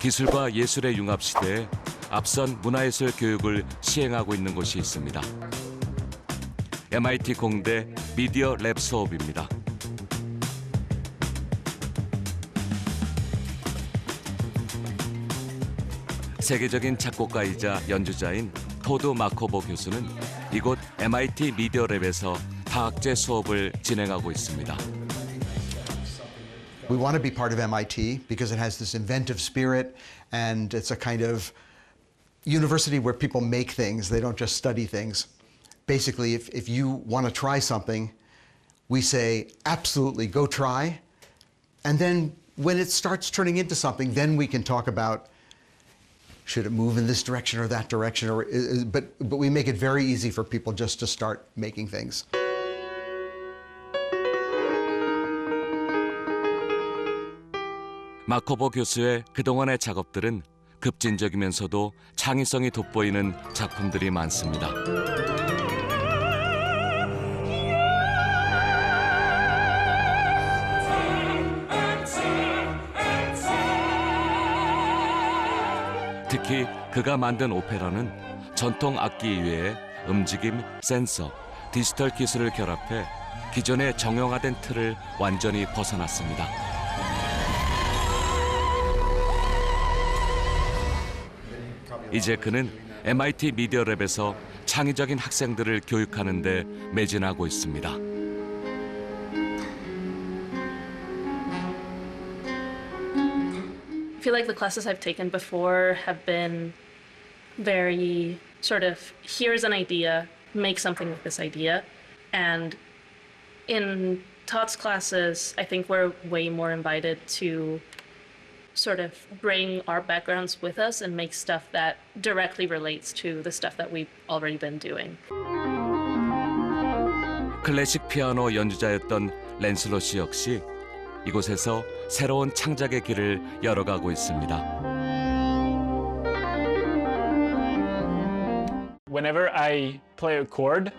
기술과 예술의 융합 시대에 앞선 문화예술 교육을 시행하고 있는 곳이 있습니다. MIT 공대 미디어 랩 수업입니다. 세계적인 작곡가이자 연주자인 토드 마코보 교수는 이곳 MIT 미디어 랩에서 다학제 수업을 진행하고 있습니다. We want to be part of MIT because it has this inventive spirit and it's a kind of university where people make things, they don't just study things. Basically, if you want to try something, we say, absolutely, go try. And then when it starts turning into something, then we can talk about should it move in this direction or that direction, but we make it very easy for people just to start making things. 마코보 교수의 그동안의 작업들은 급진적이면서도 창의성이 돋보이는 작품들이 많습니다. 특히 그가 만든 오페라는 전통 악기 이외에 움직임, 센서, 디지털 기술을 결합해 기존의 정형화된 틀을 완전히 벗어났습니다. 이제 그는 MIT 미디어 랩에서 창의적인 학생들을 교육하는 데 매진하고 있습니다. I feel like the classes I've taken before have been very sort of, here's an idea, make something with this idea. And in Todd's classes, I think we're way more invited to sort of bring our backgrounds with us and make stuff that directly relates to the stuff that we've already been doing. 클래식 피아노 연주자였던 랜슬로 씨 역시 이곳에서 새로운 창작의 길을 열어가고 있습니다. Whenever I play a chord,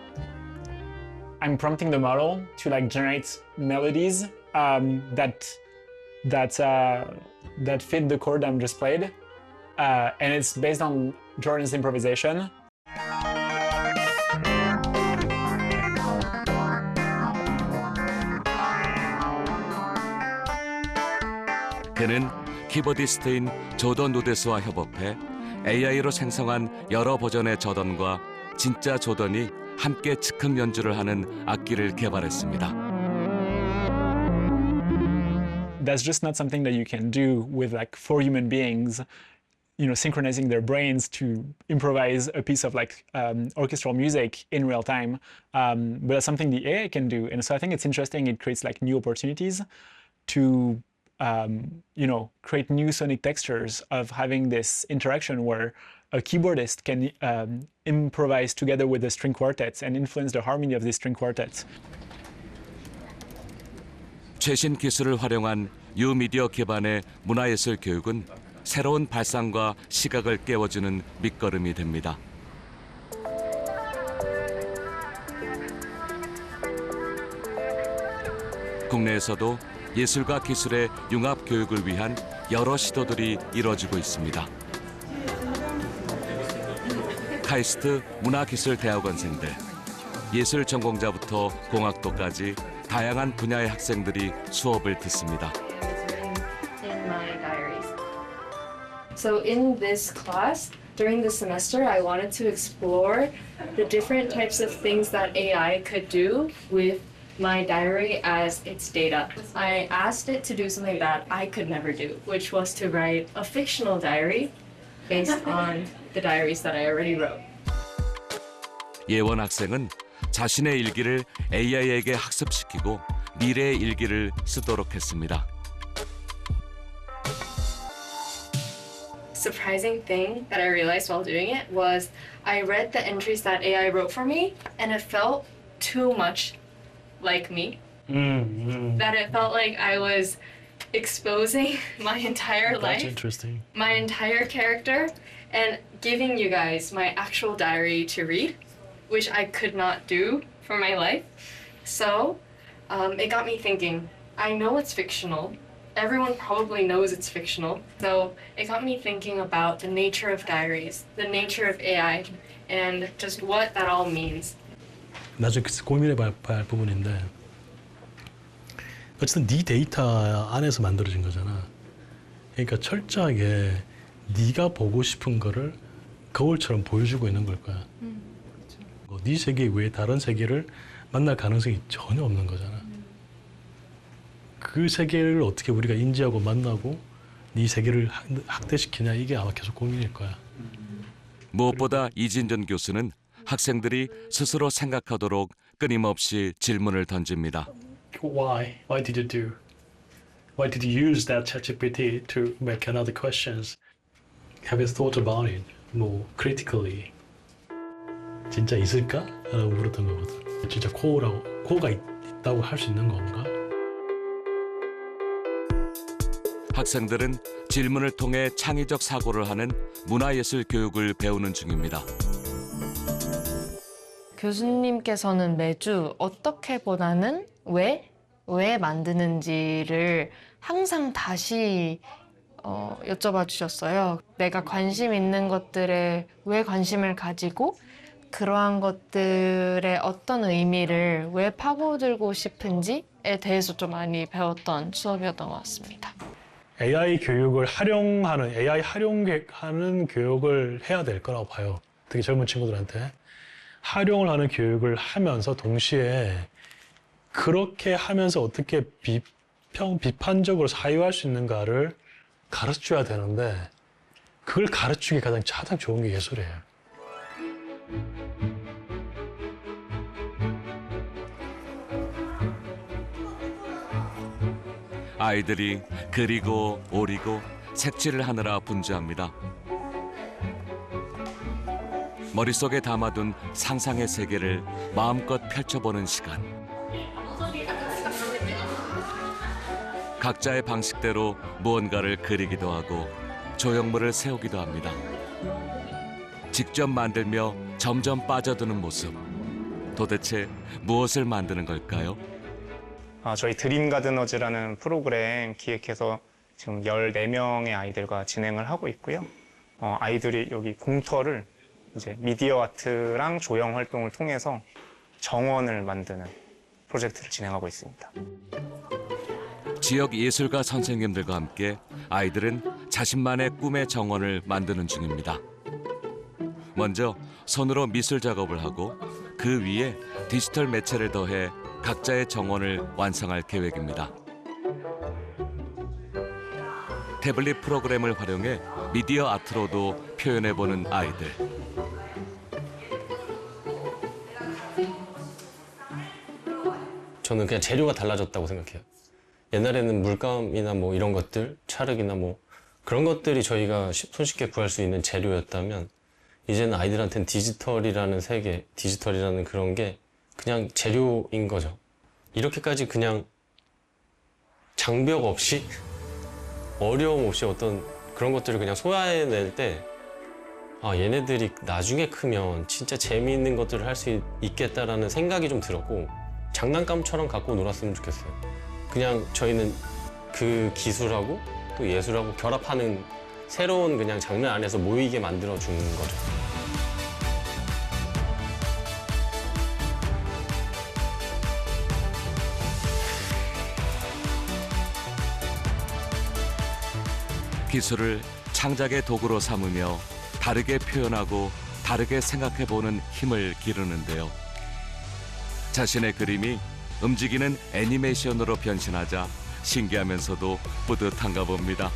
I'm prompting the model to like generate melodies that fit the chord I'm just played, and it's based on Jordan's improvisation. 그는 키보디스트인 조던 누데스와 협업해 AI로 생성한 여러 버전의 저던과 진짜 조던이 함께 즉흥 연주를 하는 악기를 개발했습니다. That's just not something that you can do with like four human beings, synchronizing their brains to improvise a piece of like orchestral music in real time. But that's something the AI can do, and so I think it's interesting. It creates like new opportunities to create new sonic textures of having this interaction where a keyboardist can improvise together with the string quartets and influence the harmony of the string quartets. 최신 기술을 활용한 유미디어 기반의 문화예술 교육은 새로운 발상과 시각을 깨워주는 밑거름이 됩니다. 국내에서도 예술과 기술의 융합 교육을 위한 여러 시도들이 이뤄지고 있습니다. 카이스트 문화기술대학원생들, 예술 전공자부터 공학도까지 다양한 분야의 학생들이 수업을 듣습니다. In my diaries. So in this class, during the semester, I wanted to explore the different types of things that AI could do with my diary as its data. I asked it to do something that I could never do, which was to write a fictional diary based on the diaries that I already wrote. 예원 학생은 자신의 일기를 AI에게 학습시키고 미래의 일기를 쓰도록 했습니다. Surprising thing that I realized while doing it was I read the entries that AI wrote for me and it felt too much like me. That it felt like I was exposing my entire life. That's interesting. My entire character and giving you guys my actual diary to read, which I could not do for my life. So it got me thinking, I know it's fictional everyone probably knows it's fictional. So it got me thinking about the nature of diaries, the nature of AI, and just what that all means. 나중에 고민해봐야 할 부분인데 어쨌든 네 데이터 안에서 만들어진 거잖아. 그러니까 철저하게 네가 보고 싶은 거를 거울처럼 보여주고 있는 걸 거야. 네 세계 외에 다른 세계를 만날 가능성이 전혀 없는 거잖아. 그 세계를 어떻게 우리가 인지하고 만나고 네 세계를 확대시키냐 이게 아마 계속 고민일 거야. 무엇보다 이진전 교수는 학생들이 스스로 생각하도록 끊임없이 질문을 던집니다. Why? Why did you do? Why did you use that ChatGPT to make another questions? Have you thought about it more critically? 진짜 있을까? 라고 물었던 거거든. 진짜 코어가 있다고 할 수 있는 건가? 학생들은 질문을 통해 창의적 사고를 하는 문화예술 교육을 배우는 중입니다. 교수님께서는 매주 어떻게보다는 왜 만드는지를 항상 다시 여쭤봐 주셨어요. 내가 관심 있는 것들에 왜 관심을 가지고 그러한 것들의 어떤 의미를 왜 파고들고 싶은지에 대해서 좀 많이 배웠던 수업이었던 것 같습니다. AI 교육을 AI 활용하는 교육을 해야 될 거라고 봐요. 특히 젊은 친구들한테. 활용을 하는 교육을 하면서 동시에 그렇게 하면서 어떻게 비판적으로 사유할 수 있는가를 가르쳐줘야 되는데 그걸 가르치기 가장 좋은 게 예술이에요. 아이들이 그리고 오리고 색칠을 하느라 분주합니다. 머릿속에 담아둔 상상의 세계를 마음껏 펼쳐보는 시간. 각자의 방식대로 무언가를 그리기도 하고 조형물을 세우기도 합니다. 직접 만들며 점점 빠져드는 모습. 도대체 무엇을 만드는 걸까요? 저희 드림 가드너즈라는 프로그램 기획해서 지금 14명의 아이들과 진행을 하고 있고요. 아이들이 여기 공터를 이제 미디어 아트랑 조형 활동을 통해서 정원을 만드는 프로젝트를 진행하고 있습니다. 지역 예술가 선생님들과 함께 아이들은 자신만의 꿈의 정원을 만드는 중입니다. 먼저 손으로 미술 작업을 하고 그 위에 디지털 매체를 더해 각자의 정원을 완성할 계획입니다. 태블릿 프로그램을 활용해 미디어 아트로도 표현해보는 아이들. 저는 그냥 재료가 달라졌다고 생각해요. 옛날에는 물감이나 뭐 이런 것들, 찰흙이나 뭐 그런 것들이 저희가 손쉽게 구할 수 있는 재료였다면 이제는 아이들한테는 디지털이라는 세계, 디지털이라는 그런 게 그냥 재료인 거죠. 이렇게까지 그냥 장벽 없이 어려움 없이 어떤 그런 것들을 그냥 소화해낼 때 얘네들이 나중에 크면 진짜 재미있는 것들을 할 수 있겠다라는 생각이 좀 들었고 장난감처럼 갖고 놀았으면 좋겠어요. 그냥 저희는 그 기술하고 또 예술하고 결합하는 새로운 그냥 장르 안에서 모이게 만들어주는 거죠. 기술을 창작의 도구로 삼으며 다르게 표현하고 다르게 생각해보는 힘을 기르는데요. 자신의 그림이 움직이는 애니메이션으로 변신하자 신기하면서도 뿌듯한가 봅니다.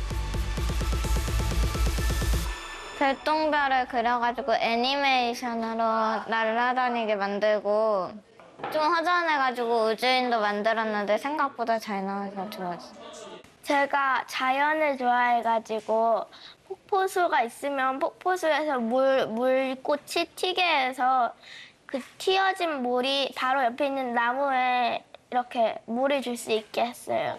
별똥별을 그려가지고 애니메이션으로 날아다니게 만들고 좀 허전해가지고 우주인도 만들었는데 생각보다 잘 나와서 좋았어요. 제가 자연을 좋아해가지고 폭포수가 있으면 폭포수에서 물꽃이 튀게 해서 그 튀어진 물이 바로 옆에 있는 나무에 이렇게 물을 줄 수 있게 했어요.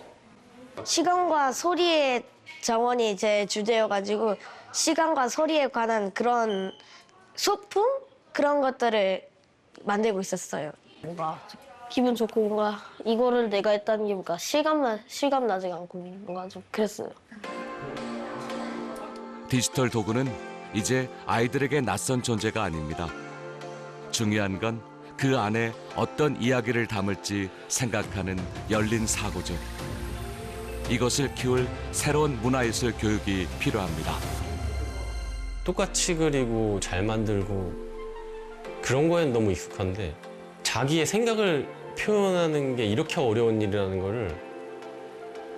시간과 소리의 정원이 제 주제여가지고 시간과 소리에 관한 그런 소품? 그런 것들을 만들고 있었어요. 뭔가 기분 좋고 뭔가 이거를 내가 했다는 게 뭔가 실감 나지가 않고 뭔가 좀 그랬어요. 디지털 도구는 이제 아이들에게 낯선 존재가 아닙니다. 중요한 건 그 안에 어떤 이야기를 담을지 생각하는 열린 사고죠. 이것을 키울 새로운 문화예술 교육이 필요합니다. 똑같이 그리고 잘 만들고 그런 거엔 너무 익숙한데 자기의 생각을 표현하는 게 이렇게 어려운 일이라는 거를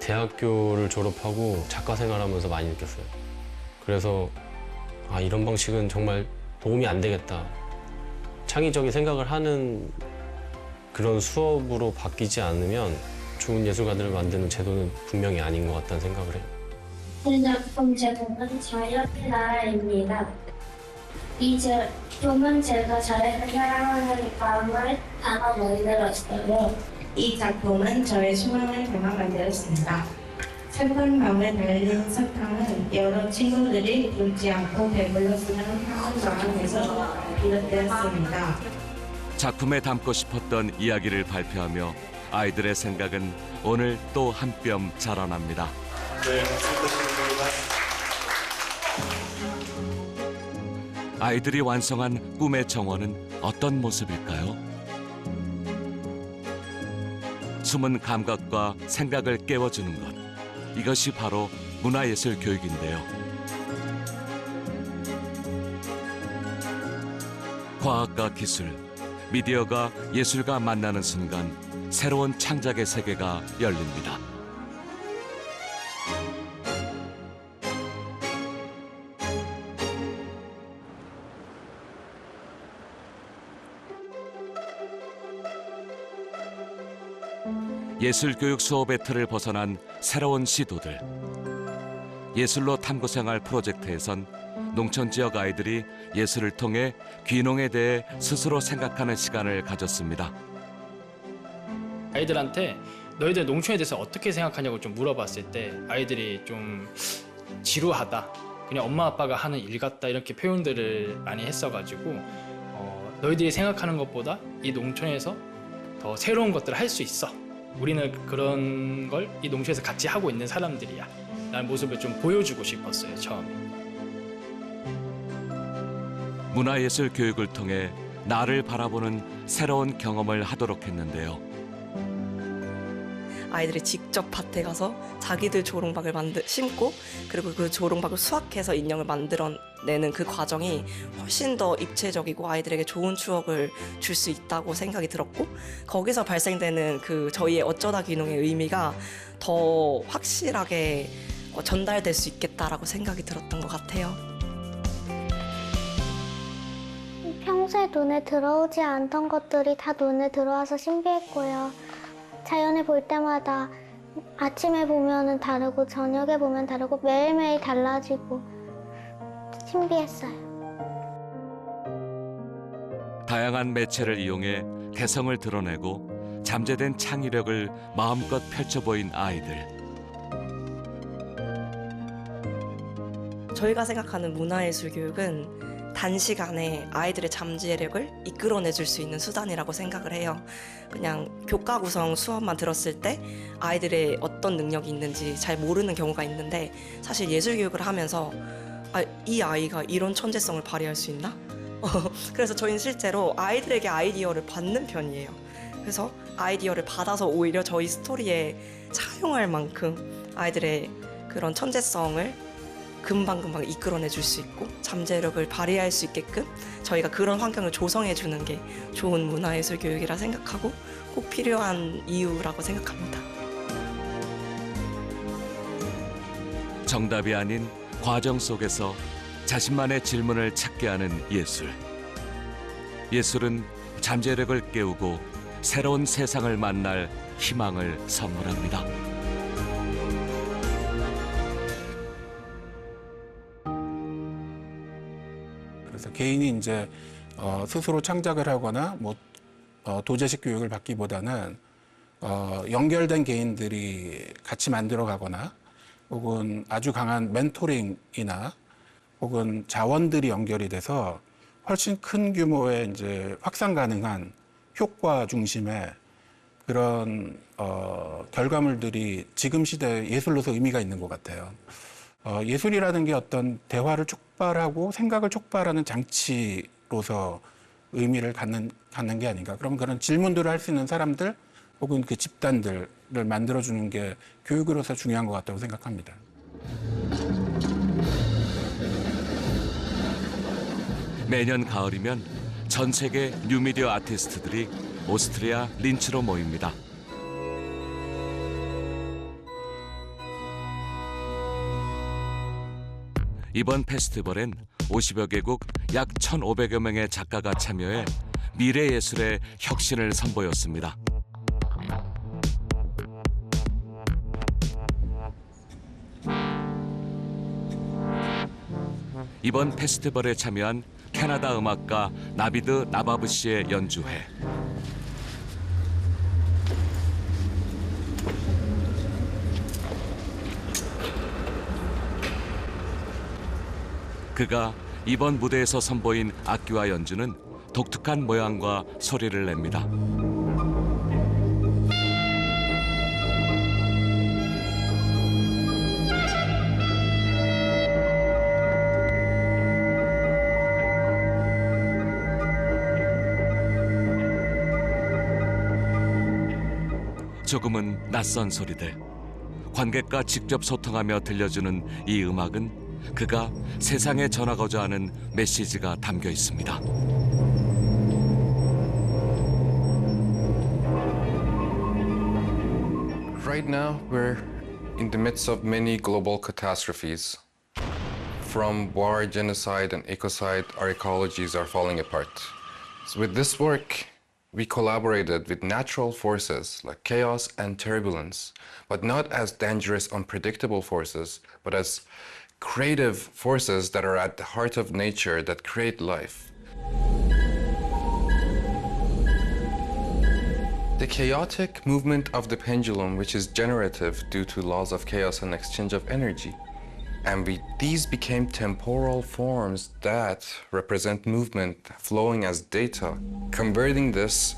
대학교를 졸업하고 작가 생활하면서 많이 느꼈어요. 그래서 이런 방식은 정말 도움이 안 되겠다. 창의적인 생각을 하는 그런 수업으로 바뀌지 않으면 좋은 예술가들을 만드는 제도는 분명히 아닌 것 같다는 생각을 해요. 이 작품 제목은 자연의 나라입니다. 이 작품은 제가 자연을 사랑하는 마음을 담아 만들었어요. 이 작품은 저의 소망을 담아 만들었습니다. 새로운 밤에 달린 사탕은 여러 친구들이 굶지 않고 배불렀으면 하는 마음에서 비롯되었습니다. 작품에 담고 싶었던 이야기를 발표하며 아이들의 생각은 오늘 또 한 뼘 자라납니다. 아이들이 완성한 꿈의 정원은 어떤 모습일까요? 숨은 감각과 생각을 깨워주는 것. 이것이 바로 문화예술 교육인데요. 과학과 기술, 미디어가 예술과 만나는 순간 새로운 창작의 세계가 열립니다. 예술교육 수업의 틀을 벗어난 새로운 시도들. 예술로 탐구생활 프로젝트에선 농촌 지역 아이들이 예술을 통해 귀농에 대해 스스로 생각하는 시간을 가졌습니다. 아이들한테 너희들 농촌에 대해서 어떻게 생각하냐고 좀 물어봤을 때 아이들이 좀 지루하다, 그냥 엄마 아빠가 하는 일 같다 이렇게 표현들을 많이 했어가지고 너희들이 생각하는 것보다 이 농촌에서 더 새로운 것들을 할 수 있어. 우리는 그런 걸 이 농촌에서 같이 하고 있는 사람들이야 라는 모습을 좀 보여주고 싶었어요, 처음에. 문화예술 교육을 통해 나를 바라보는 새로운 경험을 하도록 했는데요. 아이들이 직접 밭에 가서 자기들 조롱박을 심고 그리고 그 조롱박을 수확해서 인형을 만들어내는 그 과정이 훨씬 더 입체적이고 아이들에게 좋은 추억을 줄 수 있다고 생각이 들었고, 거기서 발생되는 그 저희의 어쩌다 귀농의 의미가 더 확실하게 전달될 수 있겠다라고 생각이 들었던 것 같아요. 평소에 눈에 들어오지 않던 것들이 다 눈에 들어와서 신기했고요. 자연을 볼 때마다 아침에 보면은 다르고 저녁에 보면 다르고 매일매일 달라지고 신비했어요. 다양한 매체를 이용해 개성을 드러내고 잠재된 창의력을 마음껏 펼쳐 보인 아이들. 저희가 생각하는 문화예술 교육은 단시간에 아이들의 잠재력을 이끌어내줄 수 있는 수단이라고 생각을 해요. 그냥 교과 구성 수업만 들었을 때 아이들의 어떤 능력이 있는지 잘 모르는 경우가 있는데, 사실 예술 교육을 하면서 이 아이가 이런 천재성을 발휘할 수 있나? 그래서 저희는 실제로 아이들에게 아이디어를 받는 편이에요. 그래서 아이디어를 받아서 오히려 저희 스토리에 차용할 만큼 아이들의 그런 천재성을 금방금방 이끌어내 줄 수 있고 잠재력을 발휘할 수 있게끔 저희가 그런 환경을 조성해 주는 게 좋은 문화예술 교육이라 생각하고 꼭 필요한 이유라고 생각합니다. 정답이 아닌 과정 속에서 자신만의 질문을 찾게 하는 예술. 예술은 잠재력을 깨우고 새로운 세상을 만날 희망을 선물합니다. 그래서 개인이 이제 스스로 창작을 하거나 도제식 교육을 받기보다는 연결된 개인들이 같이 만들어가거나 혹은 아주 강한 멘토링이나 혹은 자원들이 연결이 돼서 훨씬 큰 규모의 이제 확산 가능한 효과 중심의 그런 결과물들이 지금 시대의 예술로서 의미가 있는 것 같아요. 예술이라는 게 어떤 대화를 촉발하고 생각을 촉발하는 장치로서 의미를 갖는 게 아닌가. 그러면 그런 질문들을 할 수 있는 사람들 혹은 그 집단들을 만들어주는 게 교육으로서 중요한 것 같다고 생각합니다. 매년 가을이면 전 세계 뉴미디어 아티스트들이 오스트리아 린츠로 모입니다. 이번 페스티벌엔 50여 개국 약 1,500여 명의 작가가 참여해 미래 예술의 혁신을 선보였습니다. 이번 페스티벌에 참여한 캐나다 음악가 나비드 나바브 씨의 연주회. 그가 이번 무대에서 선보인 악기와 연주는 독특한 모양과 소리를 냅니다. 조금은 낯선 소리들, 관객과 직접 소통하며 들려주는 이 음악은 그가 세상에 전하고자 하는 메시지가 담겨 있습니다. Right now, we're in the midst of many global catastrophes. From war, genocide, and ecocide, our ecologies are falling apart. So with this work, we collaborated with natural forces like chaos and turbulence, but not as dangerous, unpredictable forces, but as creative forces that are at the heart of nature that create life. The chaotic movement of the pendulum, which is generative due to laws of chaos and exchange of energy. And these became temporal forms that represent movement flowing as data, converting this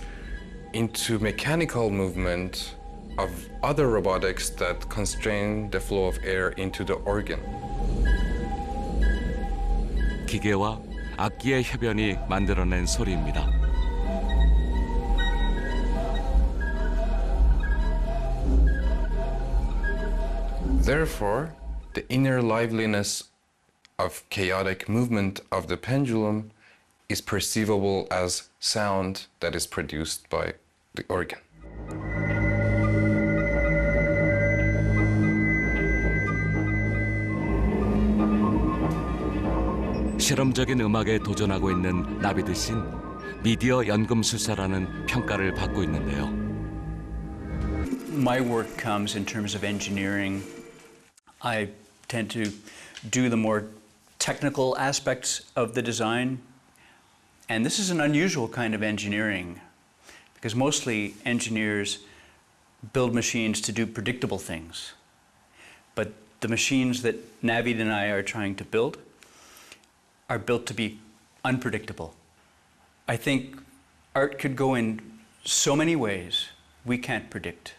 into mechanical movement of other robotics that constrain the flow of air into the organ. 기계와 악기의 협연이 만들어낸 소리입니다. Therefore, the inner liveliness of chaotic movement of the pendulum is perceivable as sound that is produced by the organ. 실험적인 음악에 도전하고 있는 나비드 씨는 미디어 연금술사라는 평가를 받고 있는데요. My work comes in terms of engineering. I tend to do the more technical aspects of the design. And this is an unusual kind of engineering because mostly engineers build machines to do predictable things. But the machines that Navid and I are trying to build are built to be unpredictable. I think art could go in so many ways we can't predict.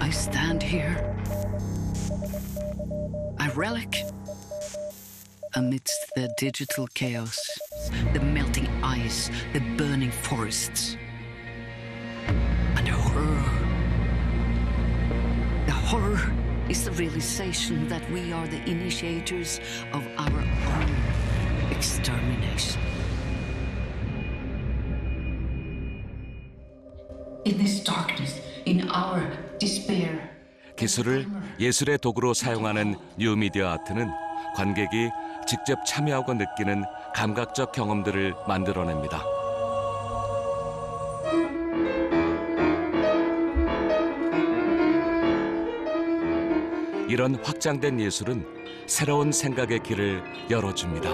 I stand here, a relic amidst the digital chaos, the melting ice, the burning forests, and the horror. The horror is the realization that we are the initiators of our own extermination. In this darkness, in our despair. 기술을 예술의 도구로 사용하는 뉴미디어 아트는 관객이 직접 참여하고 느끼는 감각적 경험들을 만들어냅니다. 이런 확장된 예술은 새로운 생각의 길을 열어줍니다.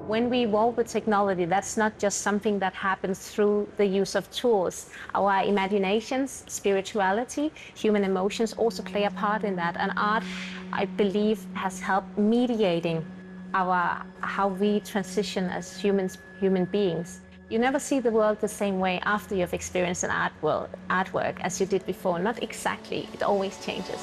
When we evolve with technology, that's not just something that happens through the use of tools. Our imaginations, spirituality, human emotions also play a part in that. And art, I believe, has helped mediating how we transition as human beings. You never see the world the same way after you've experienced an artwork as you did before. Not exactly. It always changes.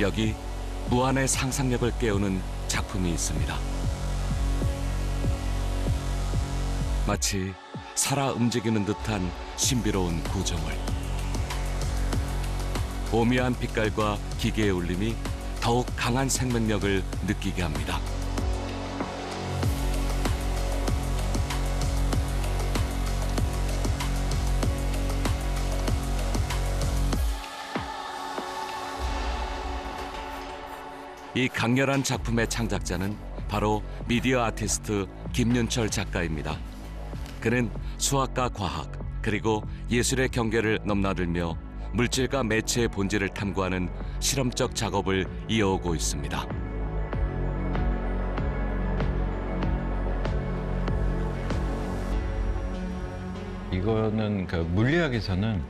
여기 무한의 상상력을 깨우는 작품이 있습니다. 마치 살아 움직이는 듯한 신비로운 구조물. 오묘한 빛깔과 기계의 울림이 더욱 강한 생명력을 느끼게 합니다. 이 강렬한 작품의 창작자는 바로 미디어 아티스트 김윤철 작가입니다. 그는 수학과 과학 그리고 예술의 경계를 넘나들며 물질과 매체의 본질을 탐구하는 실험적 작업을 이어오고 있습니다. 이거는 그 물리학에서는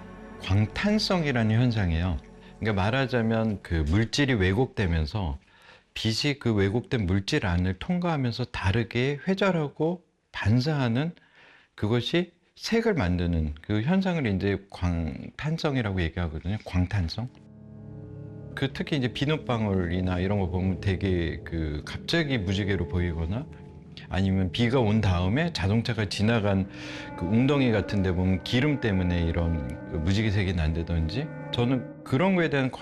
광탄성이라는 현상이에요. 그러니까 말하자면 그 물질이 왜곡되면서 빛이 그 왜곡된 물질 안을 통과하면서 다르게 회절하고 반사하는 그것이 색을 만드는 그 현상을 이제 광탄성이라고 얘기하거든요. 광탄성. 그 특히 이제 비눗방울이나 이런 거 보면 되게 그 갑자기 무지개로 보이거나 아니면 비가 온 다음에 자동차가 지나간 그 웅덩이 같은 데 보면 기름 때문에 이런 무지개색이 난다든지 저는 그런 거에 대한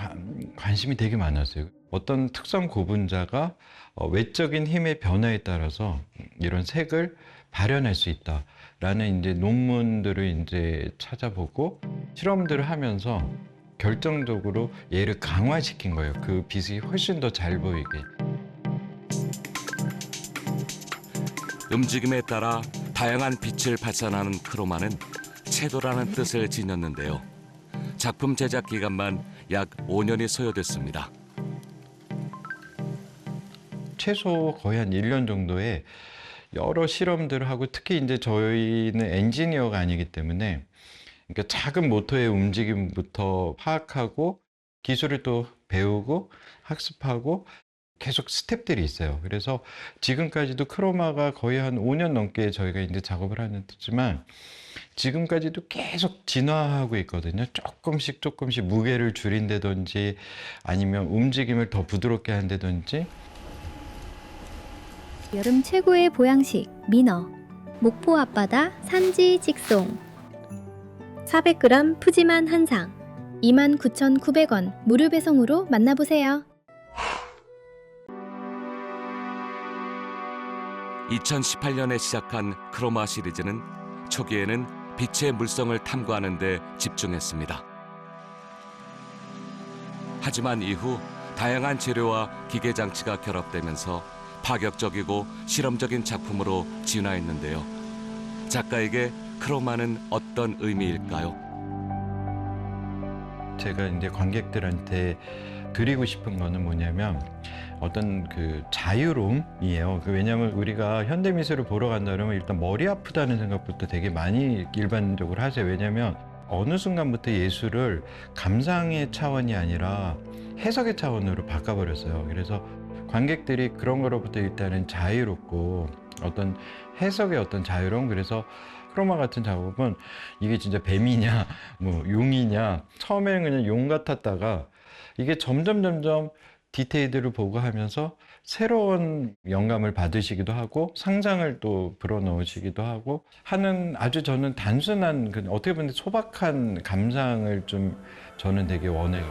관심이 되게 많았어요. 어떤 특성 구분자가 외적인 힘의 변화에 따라서 이런 색을 발현할 수 있다라는 이제 논문들을 이제 찾아보고 실험들을 하면서 결정적으로 얘를 강화시킨 거예요. 그 빛이 훨씬 더 잘 보이게. 움직임에 따라 다양한 빛을 발산하는 크로마는 채도라는 뜻을 지녔는데요. 작품 제작 기간만 약 5년이 소요됐습니다. 최소 거의 한 1년 정도의 여러 실험들을 하고 특히 이제 저희는 엔지니어가 아니기 때문에 그러니까 작은 모터의 움직임부터 파악하고 기술을 또 배우고 학습하고 계속 스텝들이 있어요. 그래서 지금까지도 크로마가 거의 한 5년 넘게 저희가 이제 작업을 하지만 지금까지도 계속 진화하고 있거든요. 조금씩 무게를 줄인다든지 아니면 움직임을 더 부드럽게 한다든지. 여름 최고의 보양식 민어 목포 앞바다 산지 직송 400g 푸짐한 한상 29,900원 무료 배송으로 만나보세요. 2018년에 시작한 크로마 시리즈는 초기에는 빛의 물성을 탐구하는 데 집중했습니다. 하지만 이후 다양한 재료와 기계 장치가 결합되면서 파격적이고 실험적인 작품으로 진화했는데요. 작가에게 크로마는 어떤 의미일까요? 제가 이제 관객들한테 드리고 싶은 거는 뭐냐면 어떤 그 자유로움이에요. 왜냐하면 우리가 현대미술을 보러 간다 그러면 일단 머리 아프다는 생각부터 되게 많이 일반적으로 하세요. 왜냐하면 어느 순간부터 예술을 감상의 차원이 아니라 해석의 차원으로 바꿔버렸어요. 그래서 관객들이 그런 거로부터 일단은 자유롭고 어떤 해석의 어떤 자유로움. 그래서 크로마 같은 작업은 이게 진짜 뱀이냐 뭐 용이냐 처음에는 그냥 용 같았다가 이게 점점 디테일들을 보고 하면서 새로운 영감을 받으시기도 하고 상상을 또 불어넣으시기도 하고 하는 아주 저는 단순한 어떻게 보면 소박한 감상을 좀 저는 되게 원해요.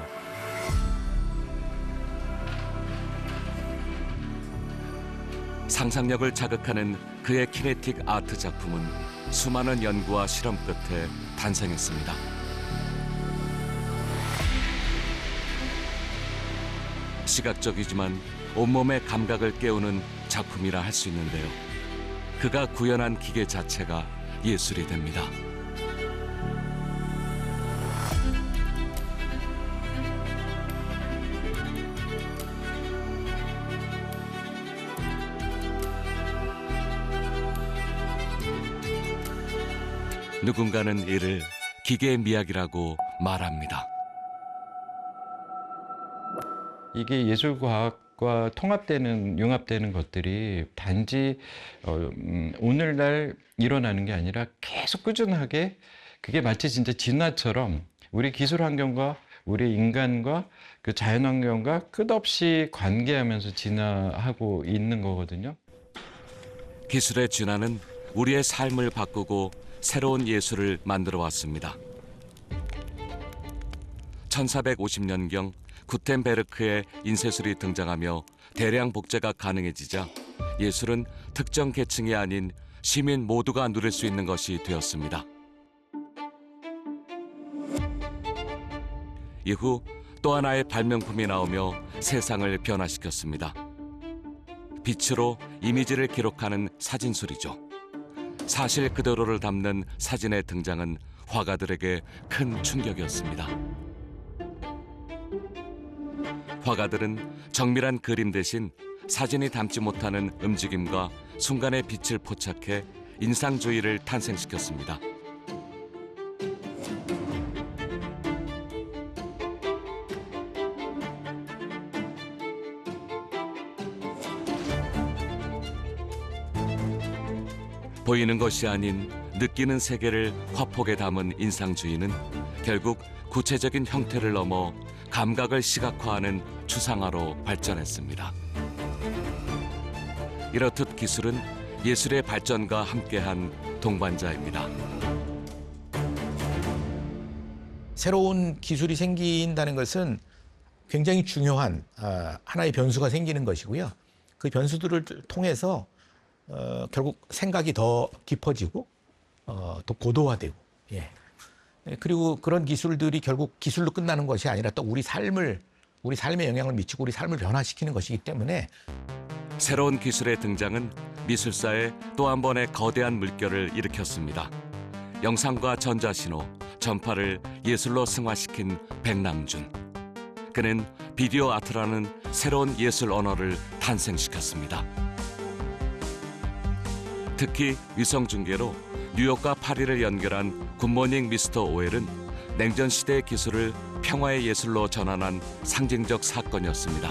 상상력을 자극하는 그의 키네틱 아트 작품은 수많은 연구와 실험 끝에 탄생했습니다. 시각적이지만 온몸의 감각을 깨우는 작품이라 할 수 있는데요. 그가 구현한 기계 자체가 예술이 됩니다. 누군가는 이를 기계의 미학이라고 말합니다. 이게 예술과학과 통합되는, 융합되는 것들이 단지 오늘날 일어나는 게 아니라 계속 꾸준하게 그게 마치 진짜 진화처럼 우리 기술 환경과 우리 인간과 그 자연 환경과 끝없이 관계하면서 진화하고 있는 거거든요. 기술의 진화는 우리의 삶을 바꾸고 새로운 예술을 만들어 왔습니다. 1450년경 구텐베르크의 인쇄술이 등장하며 대량 복제가 가능해지자 예술은 특정 계층이 아닌 시민 모두가 누릴 수 있는 것이 되었습니다. 이후 또 하나의 발명품이 나오며 세상을 변화시켰습니다. 빛으로 이미지를 기록하는 사진술이죠. 사실 그대로를 담는 사진의 등장은 화가들에게 큰 충격이었습니다. 화가들은 정밀한 그림 대신 사진이 담지 못하는 움직임과 순간의 빛을 포착해 인상주의를 탄생시켰습니다. 보이는 것이 아닌 느끼는 세계를 화폭에 담은 인상주의는 결국 구체적인 형태를 넘어 감각을 시각화하는 추상화로 발전했습니다. 이렇듯 기술은 예술의 발전과 함께한 동반자입니다. 새로운 기술이 생긴다는 것은 굉장히 중요한 하나의 변수가 생기는 것이고요. 그 변수들을 통해서 결국 생각이 더 깊어지고 더 고도화되고, 예. 그리고 그런 기술들이 결국 기술로 끝나는 것이 아니라 또 우리 삶에 영향을 미치고 우리 삶을 변화시키는 것이기 때문에 새로운 기술의 등장은 미술사에 또 한 번의 거대한 물결을 일으켰습니다. 영상과 전자신호, 전파를 예술로 승화시킨 백남준. 그는 비디오 아트라는 새로운 예술 언어를 탄생시켰습니다. 특히 위성 중계로 뉴욕과 파리를 연결한 굿모닝 미스터 오웰은 냉전 시대의 기술을 평화의 예술로 전환한 상징적 사건이었습니다.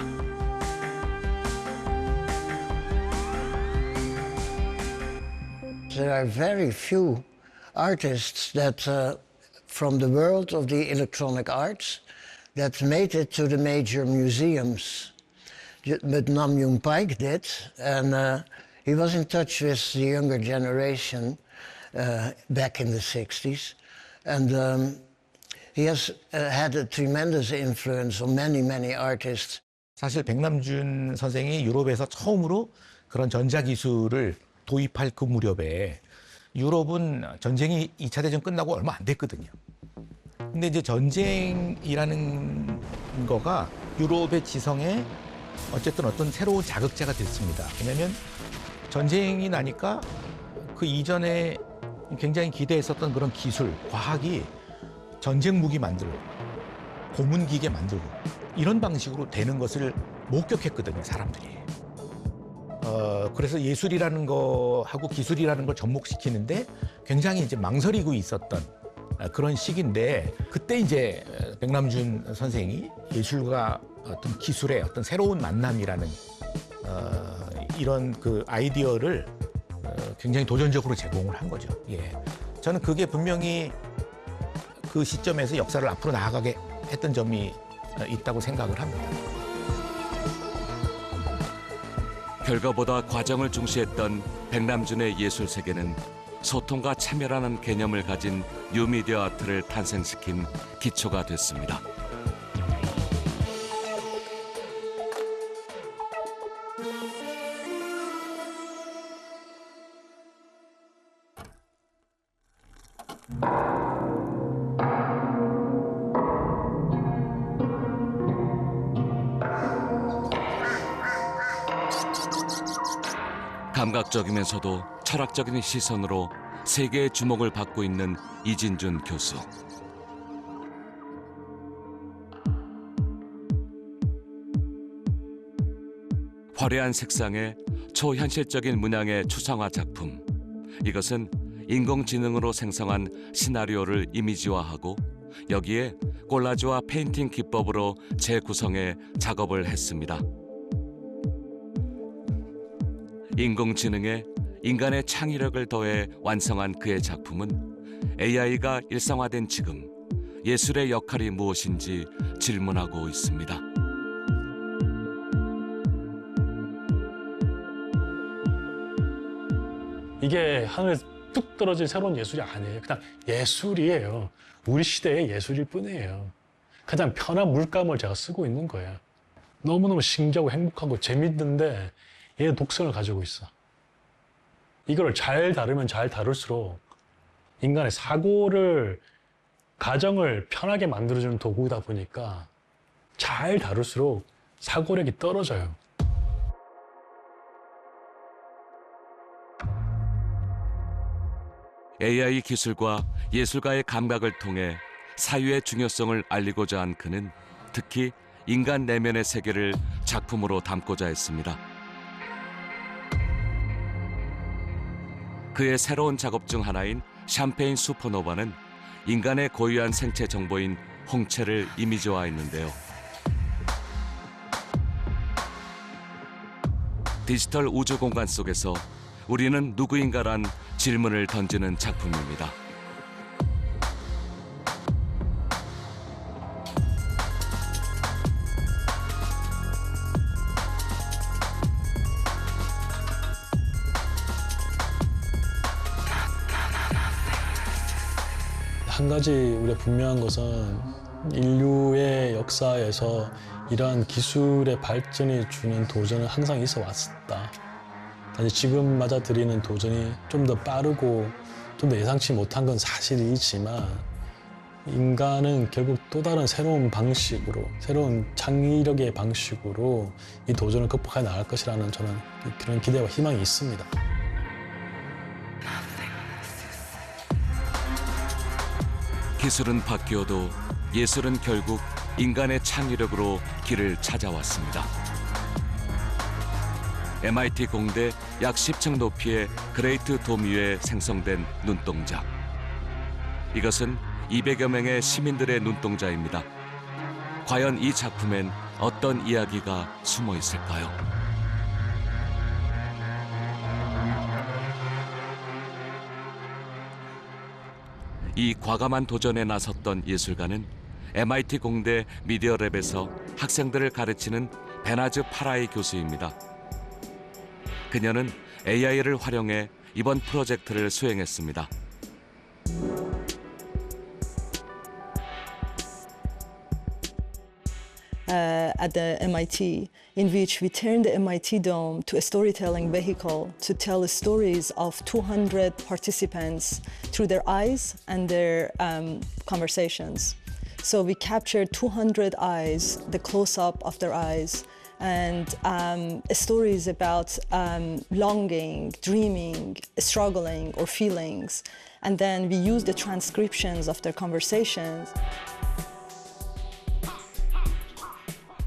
There are very few artists that, from the world of the electronic arts, that made it to the major museums. But Nam June Paik did, and he was in touch with the younger generation back in the 60s, and he has had a tremendous influence on many, many artists. 사실 백남준 선생이 유럽에서 처음으로 그런 전자기술을 도입할 그 무렵에 유럽은 전쟁이 2차 대전 끝나고 얼마 안 됐거든요. 근데 이제 전쟁이라는 거가 유럽의 지성에 어쨌든 어떤 새로운 자극제가 됐습니다. 왜냐하면 전쟁이 나니까 그 이전에 굉장히 기대했었던 그런 기술, 과학이 전쟁 무기 만들고 고문 기계 만들고 이런 방식으로 되는 것을 목격했거든요, 사람들이. 그래서 예술이라는 거하고 기술이라는 걸 접목시키는데 굉장히 이제 망설이고 있었던 그런 시기인데 그때 이제 백남준 선생이 예술과 어떤 기술의 어떤 새로운 만남이라는 이런 그 아이디어를 굉장히 도전적으로 제공을 한 거죠. 예. 저는 그게 분명히 그 시점에서 역사를 앞으로 나아가게 했던 점이 있다고 생각을 합니다. 결과보다 과정을 중시했던 백남준의 예술 세계는 소통과 참여라는 개념을 가진 뉴미디어 아트를 탄생시킨 기초가 됐습니다. 감각적이면서도 철학적인 시선으로 세계의 주목을 받고 있는 이진준 교수. 화려한 색상의 초현실적인 문양의 추상화 작품. 이것은 인공지능으로 생성한 시나리오를 이미지화하고 여기에 콜라주와 페인팅 기법으로 재구성해 작업을 했습니다. 인공지능에 인간의 창의력을 더해 완성한 그의 작품은 AI가 일상화된 지금 예술의 역할이 무엇인지 질문하고 있습니다. 이게 하늘에 뚝 떨어진 새로운 예술이 아니에요. 그냥 예술이에요. 우리 시대의 예술일 뿐이에요. 가장 편한 물감을 제가 쓰고 있는 거예요. 너무너무 신기하고 행복하고 재밌는데 얘는 독성을 가지고 있어. 이걸 잘 다루면 잘 다룰수록 인간의 사고를, 가정을 편하게 만들어주는 도구다 보니까 잘 다룰수록 사고력이 떨어져요. AI 기술과 예술가의 감각을 통해 사유의 중요성을 알리고자 한 그는 특히 인간 내면의 세계를 작품으로 담고자 했습니다. 그의 새로운 작업 중 하나인 샴페인 슈퍼노바는 인간의 고유한 생체 정보인 홍채를 이미지화했는데요. 디지털 우주 공간 속에서 우리는 누구인가란 질문을 던지는 작품입니다. 한 가지 우리가 분명한 것은 인류의 역사에서 이러한 기술의 발전이 주는 도전은 항상 있어 왔다. 지금 맞아들이는 도전이 좀 더 빠르고 좀 더 예상치 못한 건 사실이지만 인간은 결국 또 다른 새로운 방식으로, 새로운 창의력의 방식으로 이 도전을 극복해 나갈 것이라는 저는 그런 기대와 희망이 있습니다. 기술은 바뀌어도 예술은 결국 인간의 창의력으로 길을 찾아왔습니다. MIT 공대 약 10층 높이의 그레이트 돔 위에 생성된 눈동자. 이것은 200여 명의 시민들의 눈동자입니다. 과연 이 작품엔 어떤 이야기가 숨어 있을까요? 이 과감한 도전에 나섰던 예술가는 MIT 공대 미디어랩에서 학생들을 가르치는 베나즈 파라이 교수입니다. 그녀는 AI를 활용해 이번 프로젝트를 수행했습니다. At the MIT, in which we turned the MIT Dome to a storytelling vehicle to tell stories of 200 participants through their eyes and their conversations. So we captured 200 eyes, the close-up of their eyes, and stories about longing, dreaming, struggling, or feelings. And then we used the transcriptions of their conversations.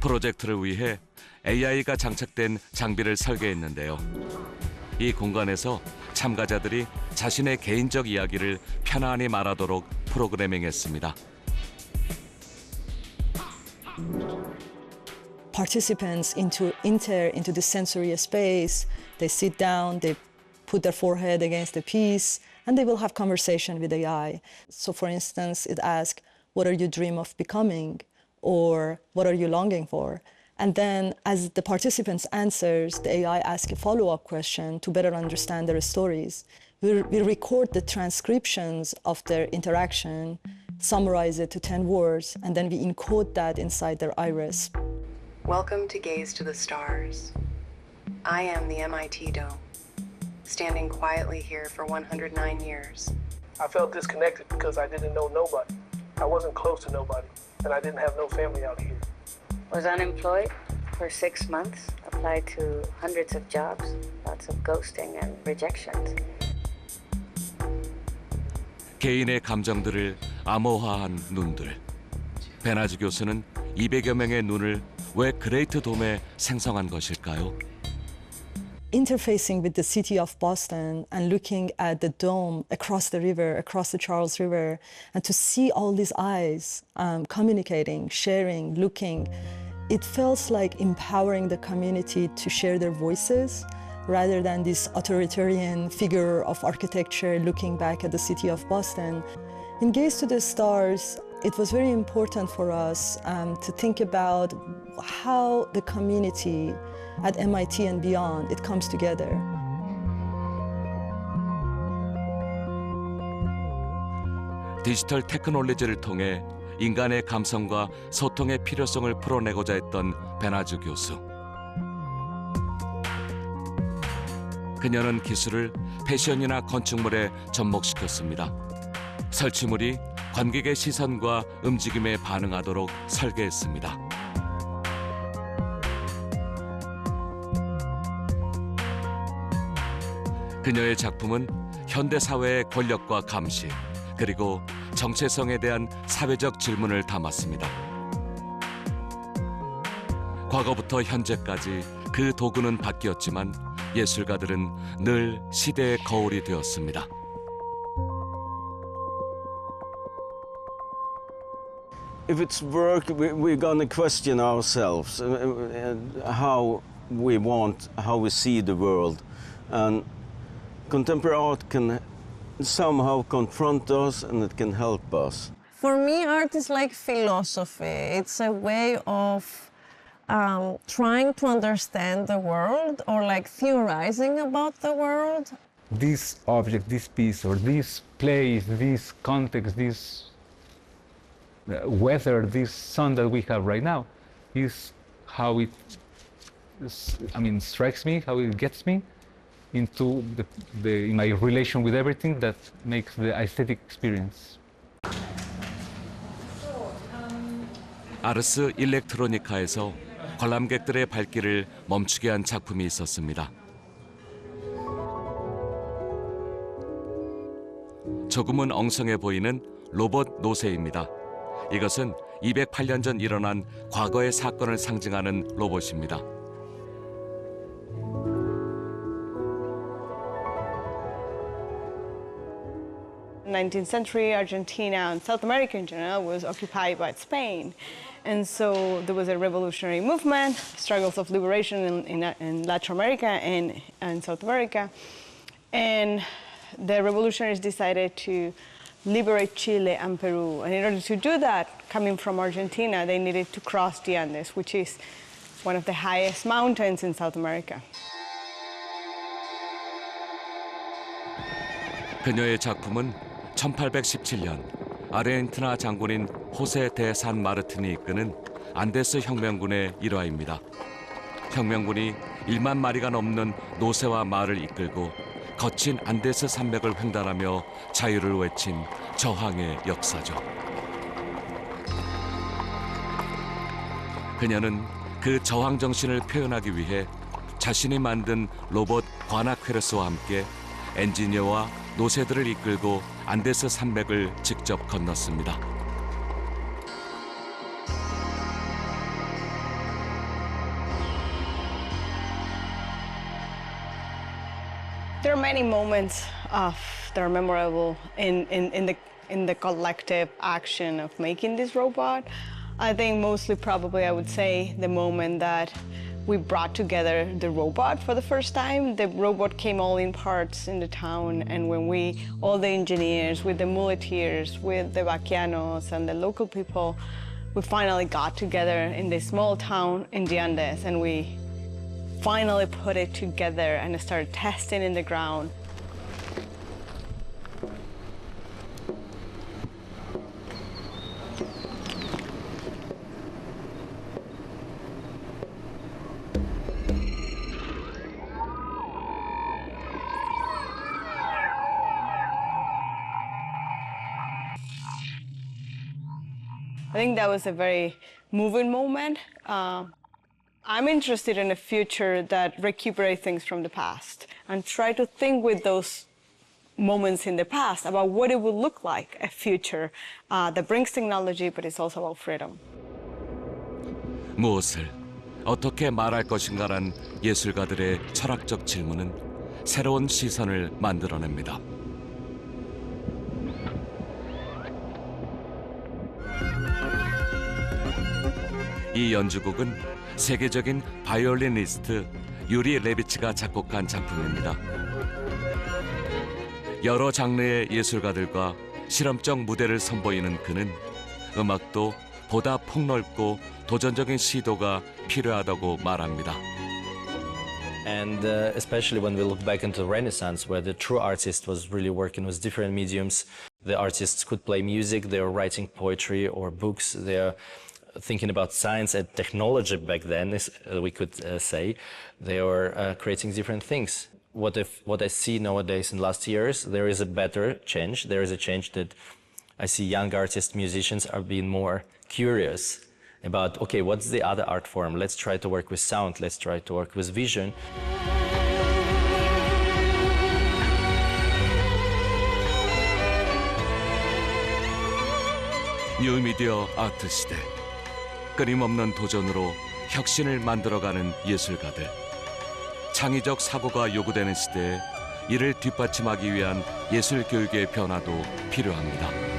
프로젝트를 위해 AI가 장착된 장비를 설계했는데요. 이 공간에서 참가자들이 자신의 개인적 이야기를 편안히 말하도록 프로그래밍했습니다. Participants enter into the sensory space. They sit down, they put their forehead against the piece, and they will have conversation with the AI. So for instance, it asks, what are you dream of becoming? Or what are you longing for? And then as the participants answers, the AI asks a follow-up question to better understand their stories. We record the transcriptions of their interaction, summarize it to 10 words, and then we encode that inside their iris. Welcome to Gaze to the Stars. I am the MIT Dome, standing quietly here for 109 years. I felt disconnected because I didn't know nobody. I wasn't close to nobody, and I didn't have no family out here. Was unemployed for 6 months, applied to hundreds of jobs, lots of ghosting and rejections. 개인의 감정들을 암호화한 눈들. 베나즈 교수는 200여 명의 눈을 왜 그레이트 돔에 생성한 것일까요? interfacing with the city of Boston and looking at the dome across the river, across the Charles River, and to see all these eyes communicating, sharing, looking, it feels like empowering the community to share their voices rather than this authoritarian figure of architecture looking back at the city of Boston. In Gaze to the Stars, it was very important for us to think about how the community at MIT and beyond, it comes together. 디지털 테크놀로지를 통해 인간의 감성과 소통의 필요성을 풀어내고자 했던 베나즈 교수. 그녀는 기술을 패션이나 건축물에 접목시켰습니다. 설치물이 관객의 시선과 움직임에 반응하도록 설계했습니다. 그녀의 작품은 현대 사회의 권력과 감시, 그리고 정체성에 대한 사회적 질문을 담았습니다. 과거부터 현재까지 그 도구는 바뀌었지만 예술가들은 늘 시대의 거울이 되었습니다. If it's work, we're going to question ourselves, how we want, how we see the world. And contemporary art can somehow confront us and it can help us. For me, art is like philosophy. It's a way of trying to understand the world or like theorizing about the world. This object, this piece, or this place, this context, this weather, this sun that we have right now is how it, strikes me, how it gets me into my relation with everything that makes the aesthetic experience. 아르스 일렉트로니카에서 관람객들의 발길을 멈추게 한 작품이 있었습니다. 조금은 엉성해 보이는 로봇 노새입니다. 이것은 208년 전 일어난 과거의 사건을 상징하는 로봇입니다. In the 19th century, Argentina and South America in general was occupied by Spain. And so there was a revolutionary movement, struggles of liberation in Latin America and South America. And the revolutionaries decided to liberate Chile and Peru. And in order to do that, coming from Argentina, they needed to cross the Andes, which is one of the highest mountains in South America. 그녀의 작품은 1817년 아르헨티나 장군인 호세 데 산 마르틴이 이끄는 안데스 혁명군의 일화입니다. 혁명군이 1만 마리가 넘는 노새와 말을 이끌고 거친 안데스 산맥을 횡단하며 자유를 외친 저항의 역사죠. 그녀는 그 저항 정신을 표현하기 위해 자신이 만든 로봇 과나퀘르스와 함께 엔지니어와 노새들을 이끌고 안데스 산맥을 직접 건넜습니다. There are many moments that are memorable in the collective action of making this robot. I think mostly probably I would say the moment that we brought together the robot for the first time. The robot came all in parts in the town, and when all the engineers, with the muleteers, with the vaquianos and the local people, we finally got together in this small town in the Andes, and we finally put it together and started testing in the ground. I think that was a very moving moment. I'm interested in a future that recuperates things from the past and try to think with those moments in the past about what it would look like, a future that brings technology, but it's also about freedom. 무엇을, 어떻게 말할 것인가란 예술가들의 철학적 질문은 새로운 시선을 만들어냅니다. 이 연주곡은 세계적인 바이올리니스트 유리 레비치가 작곡한 작품입니다. 여러 장르의 예술가들과 실험적 무대를 선보이는 그는 음악도 보다 폭넓고 도전적인 시도가 필요하다고 말합니다. And especially when we look back into the Renaissance, where the true artist was really working with different mediums, the artists could play music, they were writing poetry or books, they are thinking about science and technology back then, we could say. They were creating different things. What I see nowadays in last years, there is a better change. There is a change that I see young artists, musicians are being more curious about, okay, what's the other art form? Let's try to work with sound, let's try to work with vision. 뉴미디어 아트 시대. 끊임없는 도전으로 혁신을 만들어가는 예술가들. 창의적 사고가 요구되는 시대에 이를 뒷받침하기 위한 예술 교육의 변화도 필요합니다.